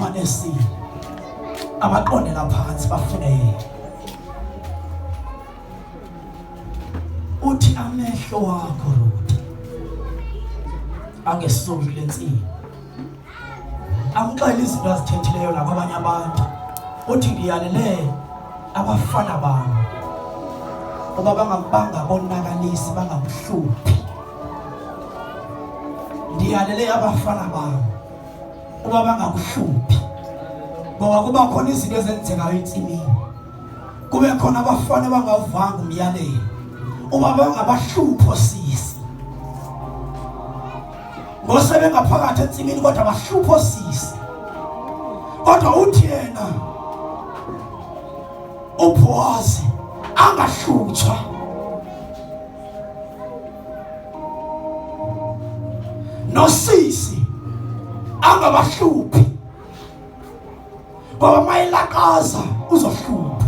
Manesi abaqondela phansi bafune uthi amehlo wakho Ruth angesuki lensini amxela izinto azithethileyo nakwabanye abantu uthi ngiyalele abafana bami uba bangabonakalisi bangabuhluphi ndiyalele abafana bami uba bangakuhluphi ngoba kuba khona izinto ezenzekayo ensimini kube khona abafana abangavanga umyalelo uba bangabahlupho sisi ngosebe ngaphakathi ensimini kodwa abahlupho sisi kodwa uthi yena uPhoazi angahlutshwa nosisi angabahluphi ngoba mayilakaza uzohlupha